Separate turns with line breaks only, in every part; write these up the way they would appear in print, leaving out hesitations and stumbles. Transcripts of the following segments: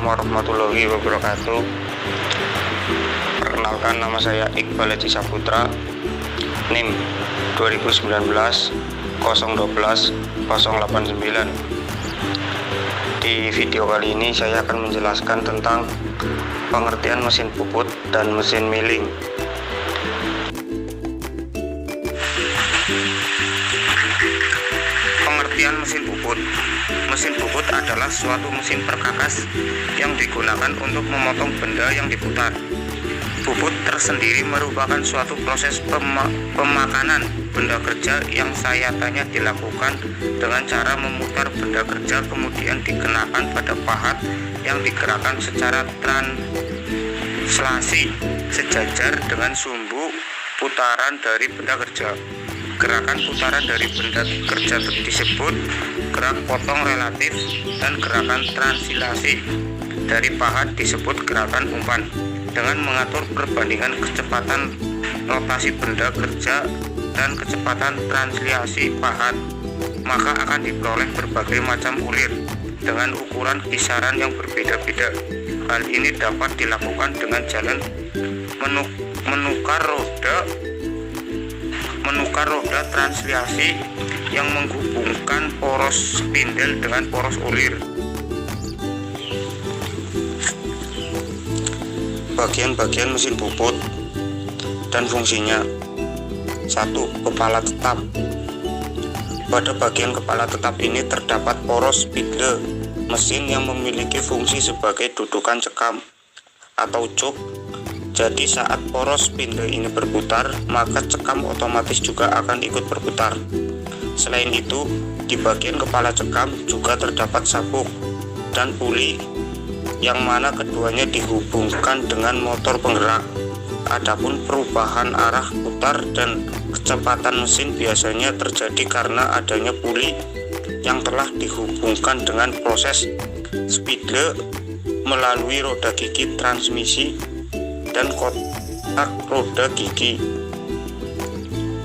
warahmatullahi wabarakatuh. Perkenalkan, nama saya Iqbal Haji Saputra, NIM 2019 012 089. Di video kali ini saya akan menjelaskan tentang pengertian mesin puput dan mesin milling. Pengertian mesin puput. Mesin puput adalah suatu mesin perkakas yang digunakan untuk memotong benda yang diputar. Puput tersendiri merupakan suatu proses pemakanan benda kerja yang sayatannya dilakukan dengan cara memutar benda kerja, kemudian dikenakan pada pahat yang digerakkan secara translasi sejajar dengan sumbu putaran dari benda kerja. Gerakan putaran dari benda kerja disebut gerak potong relatif, dan gerakan translasi dari pahat disebut gerakan umpan. Dengan mengatur perbandingan kecepatan rotasi benda kerja dan kecepatan translasi pahat, maka akan diperoleh berbagai macam ulir dengan ukuran kisaran yang berbeda-beda. Hal ini dapat dilakukan dengan jalan menukar roda translasi yang menghubungkan poros spindle dengan poros ulir. Bagian-bagian mesin puput dan fungsinya. 1. Kepala tetap. Pada bagian kepala tetap ini terdapat poros spindle mesin yang memiliki fungsi sebagai dudukan cekam atau jok. Jadi saat poros spindle ini berputar, maka cekam otomatis juga akan ikut berputar. Selain itu, di bagian kepala cekam juga terdapat sabuk dan puli, yang mana keduanya dihubungkan dengan motor penggerak. Adapun perubahan arah putar dan kecepatan mesin biasanya terjadi karena adanya puli yang telah dihubungkan dengan proses spindle melalui roda gigi transmisi dan kotak roda gigi.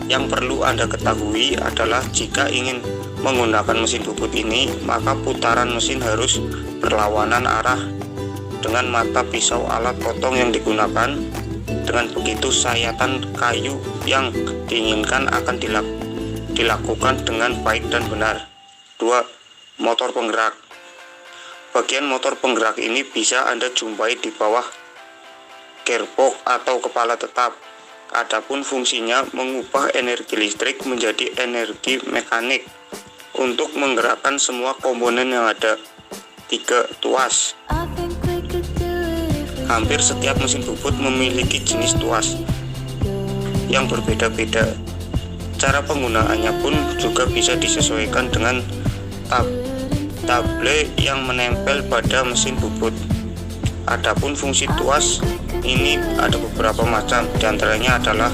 Yang perlu Anda ketahui adalah jika ingin menggunakan mesin puput ini, maka putaran mesin harus berlawanan arah dengan mata pisau alat potong yang digunakan. Dengan begitu, sayatan kayu yang diinginkan akan dilakukan dengan baik dan benar. 2. Motor penggerak. Bagian motor penggerak ini bisa Anda jumpai di bawah gearbox atau kepala tetap. Adapun fungsinya mengubah energi listrik menjadi energi mekanik untuk menggerakkan semua komponen yang ada. 3. Tuas. Hampir setiap mesin puput memiliki jenis tuas yang berbeda-beda. Cara penggunaannya pun juga bisa disesuaikan dengan table yang menempel pada mesin puput. Adapun fungsi tuas ini ada beberapa macam, diantaranya adalah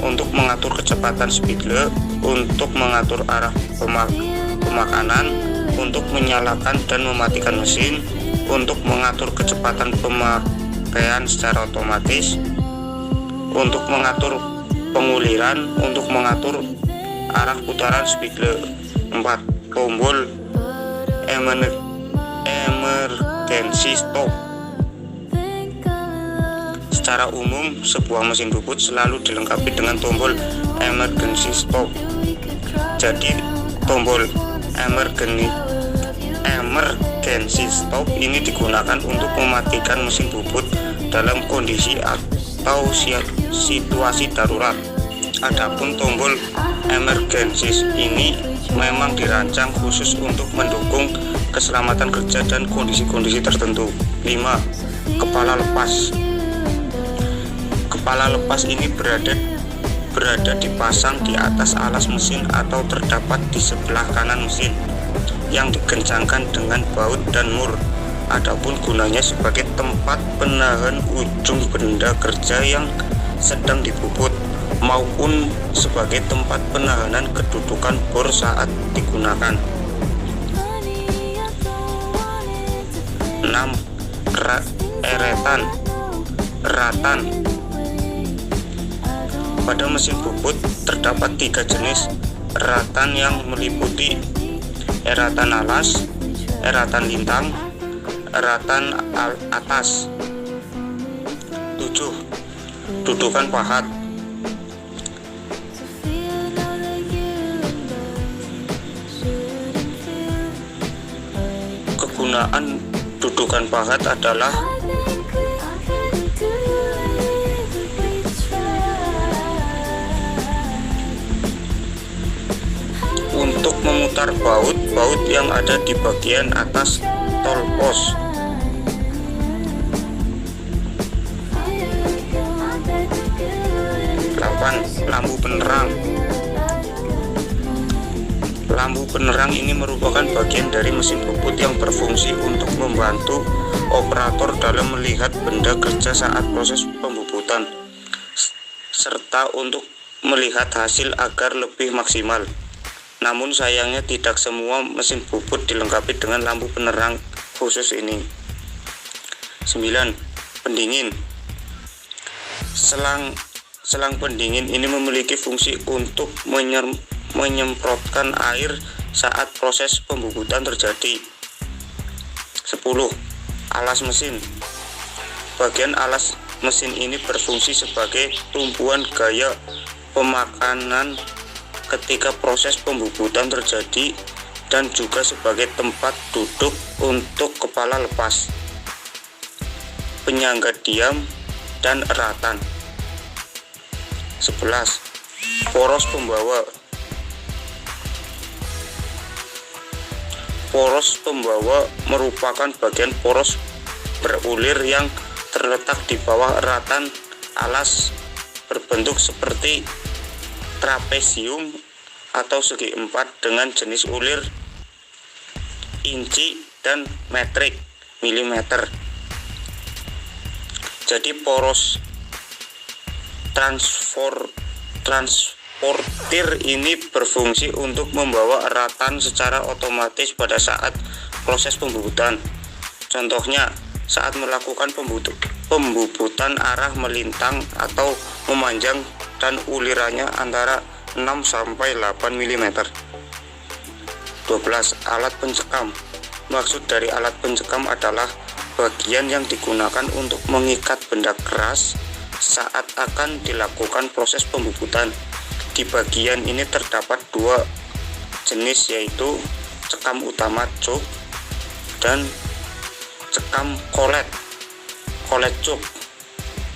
untuk mengatur kecepatan spindle, untuk mengatur arah pemakanan, untuk menyalakan dan mematikan mesin, untuk mengatur kecepatan pemakaian secara otomatis, untuk mengatur penguliran, untuk mengatur arah putaran spindle. 4. Tombol emergency stop. Secara umum, sebuah mesin puput selalu dilengkapi dengan tombol emergency stop. Jadi, tombol emergency stop ini digunakan untuk mematikan mesin puput dalam kondisi atau situasi darurat. Adapun tombol emergency ini memang dirancang khusus untuk mendukung keselamatan kerja dan kondisi-kondisi tertentu. 5. Kepala lepas. Kepala lepas ini berada dipasang di atas alas mesin atau terdapat di sebelah kanan mesin yang dikencangkan dengan baut dan mur. Adapun gunanya sebagai tempat penahan ujung benda kerja yang sedang dipuput maupun sebagai tempat penahanan kedudukan bor saat digunakan. 6. Eratan. Pada mesin puput terdapat 3 jenis eratan yang meliputi eratan alas, eratan lintang, eratan atas. 7. Dudukan pahat. Kegunaan dudukan pahat adalah untuk memutar baut yang ada di bagian atas tol pos. 8. Lampu penerang. Lampu penerang ini merupakan bagian dari mesin bubut yang berfungsi untuk membantu operator dalam melihat benda kerja saat proses pembubutan, serta untuk melihat hasil agar lebih maksimal. Namun sayangnya tidak semua mesin bubut dilengkapi dengan lampu penerang khusus ini. 9. Pendingin. Selang pendingin ini memiliki fungsi untuk menyemprotkan air saat proses pembubutan terjadi. 10. Alas mesin. Bagian alas mesin ini berfungsi sebagai tumpuan gaya pemakanan ketika proses pembubutan terjadi dan juga sebagai tempat duduk untuk kepala lepas, penyangga diam, dan eratan. 11. Poros pembawa. Poros pembawa merupakan bagian poros berulir yang terletak di bawah eratan alas berbentuk seperti trapesium atau segi empat dengan jenis ulir inci dan metrik milimeter. Jadi poros transportir ini berfungsi untuk membawa eratan secara otomatis pada saat proses pembubutan. Contohnya, saat melakukan pembubutan arah melintang atau memanjang dan ulirannya antara 6 sampai 8 mm. 12. Alat pencekam. Maksud dari alat pencekam adalah bagian yang digunakan untuk mengikat benda keras saat akan dilakukan proses pembubutan. Di bagian ini terdapat dua jenis, yaitu cekam utama cuk dan cekam kolet cuk.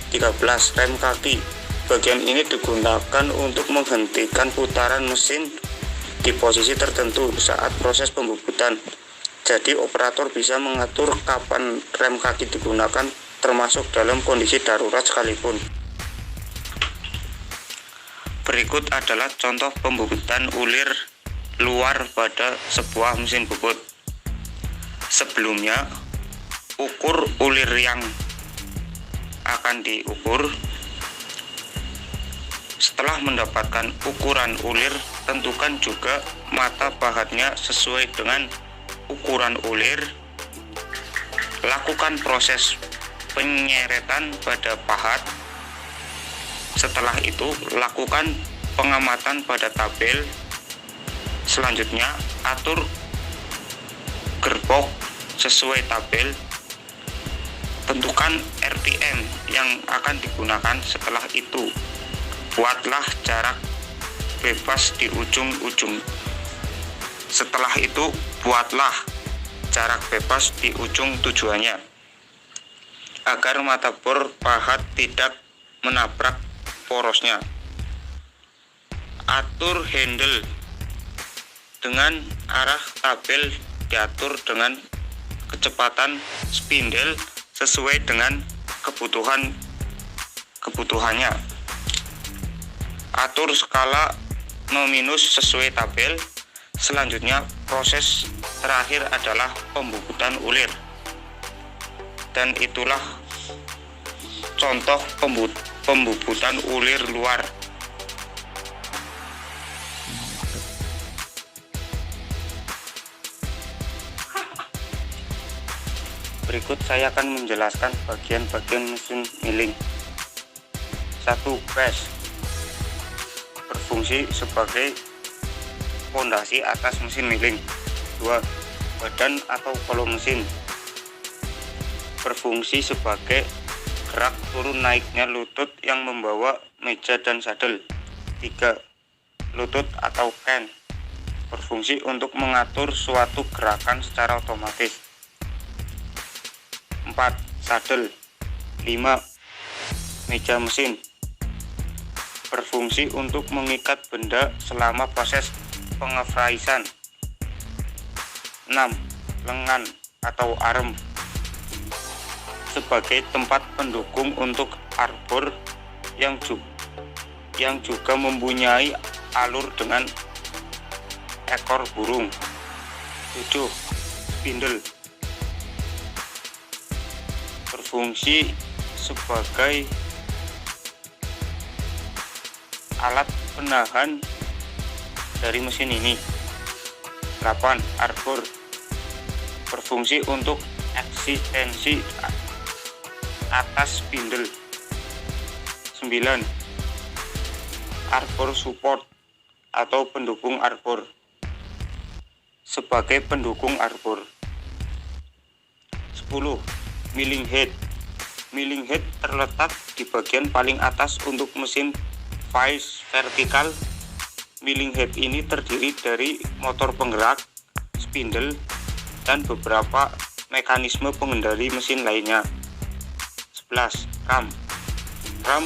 13. Rem kaki. Bagian ini digunakan untuk menghentikan putaran mesin di posisi tertentu saat proses pembubutan. Jadi operator bisa mengatur kapan rem kaki digunakan, termasuk dalam kondisi darurat sekalipun. Berikut adalah contoh pembubutan ulir luar pada sebuah mesin bubut. Sebelumnya, ukur ulir yang akan diukur. Setelah mendapatkan ukuran ulir, tentukan juga mata pahatnya sesuai dengan ukuran ulir. Lakukan proses penyeretan pada pahat. Setelah itu, lakukan pengamatan pada tabel. Selanjutnya, atur gerbong sesuai tabel. Tentukan RPM yang akan digunakan. Setelah itu, buatlah jarak bebas di ujung-ujung. Setelah itu, buatlah jarak bebas di ujung tujuannya agar mata bor pahat tidak menabrak porosnya. Atur handle dengan arah tabel, diatur dengan kecepatan spindle sesuai dengan kebutuhannya. Atur skala no minus sesuai tabel. Selanjutnya, proses terakhir adalah pembubutan ulir. Dan itulah contoh pembubutan ulir luar. Berikut saya akan menjelaskan bagian-bagian mesin milling. 1. Base berfungsi sebagai pondasi atas mesin milling. 2. Badan atau kolom mesin. berfungsi sebagai gerak turun naiknya lutut yang membawa meja dan sadel. 3. Lutut atau can berfungsi untuk mengatur suatu gerakan secara otomatis. 4. Sadel. 5. Meja mesin berfungsi untuk mengikat benda selama proses pengefraisan. 6. Lengan atau arm sebagai tempat pendukung untuk arbor yang juga mempunyai alur dengan ekor burung. 7. Spindle berfungsi sebagai alat penahan dari mesin ini. 8. Arbor berfungsi untuk eksistensi atas spindle. 9. Arbor support atau pendukung arbor sebagai pendukung arbor. 10. Milling head. Milling head terletak di bagian paling atas untuk mesin vice vertikal. Milling head ini terdiri dari motor penggerak, spindle, dan beberapa mekanisme pengendali mesin lainnya. 11. Ram. Ram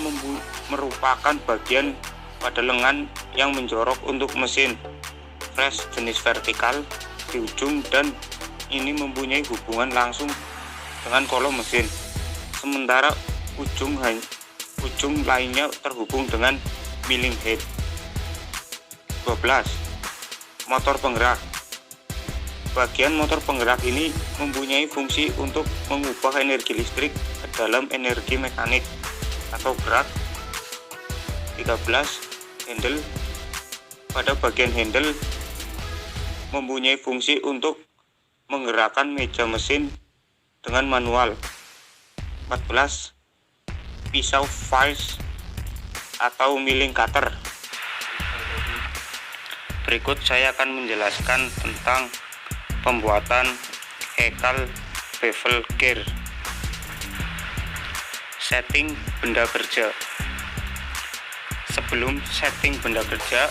merupakan bagian pada lengan yang menjorok untuk mesin fresh jenis vertikal di ujung, dan ini mempunyai hubungan langsung dengan kolom mesin, sementara ujung lainnya terhubung dengan milling head. 12. Motor penggerak. Bagian motor penggerak ini mempunyai fungsi untuk mengubah energi listrik ke dalam energi mekanik atau gerak. 13. Handle. Pada bagian handle mempunyai fungsi untuk menggerakkan meja mesin dengan manual. 14. Pisau vice atau milling cutter. Berikut saya akan menjelaskan tentang pembuatan hekal bevel gear. Setting benda kerja. Sebelum setting benda kerja,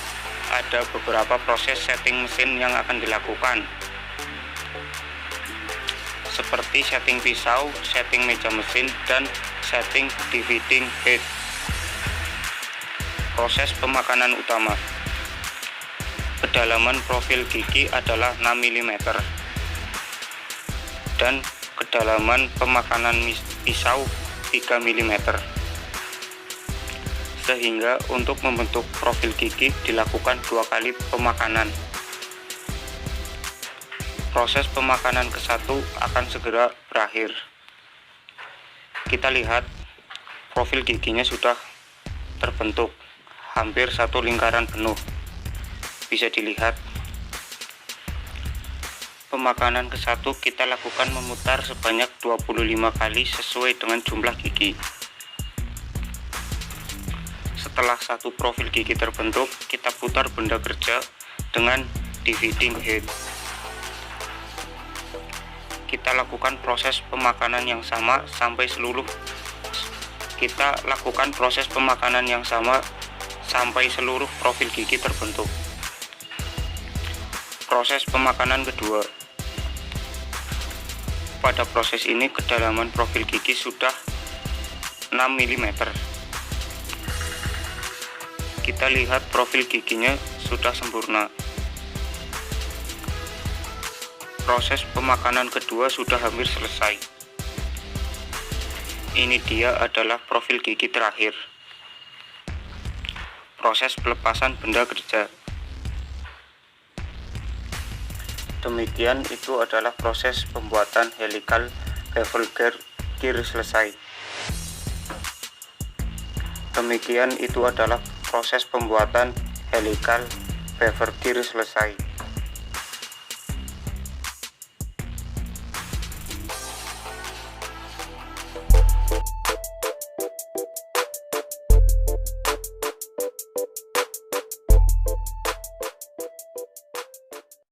ada beberapa proses setting mesin yang akan dilakukan, seperti setting pisau, setting meja mesin, dan setting dividing head. Proses pemakanan utama. Kedalaman profil gigi adalah 6 mm dan kedalaman pemakanan pisau 3 mm, sehingga untuk membentuk profil gigi dilakukan 2 kali pemakanan. Proses pemakanan ke-1 akan segera berakhir. Kita lihat profil giginya sudah terbentuk hampir 1 lingkaran penuh. Bisa dilihat, pemakanan ke-1 kita lakukan memutar sebanyak 25 kali sesuai dengan jumlah gigi. Setelah 1 profil gigi terbentuk, kita putar benda kerja dengan dividing head. Kita lakukan proses pemakanan yang sama sampai seluruh profil gigi terbentuk. Proses pemakanan kedua. Pada proses ini kedalaman profil gigi sudah 6 mm. Kita lihat profil giginya sudah sempurna. Proses pemakanan kedua sudah hampir selesai. Ini dia adalah profil gigi terakhir. Proses pelepasan benda kerja. Demikian itu adalah proses pembuatan helical bevel gear selesai. Demikian itu adalah proses pembuatan helical bevel gear selesai.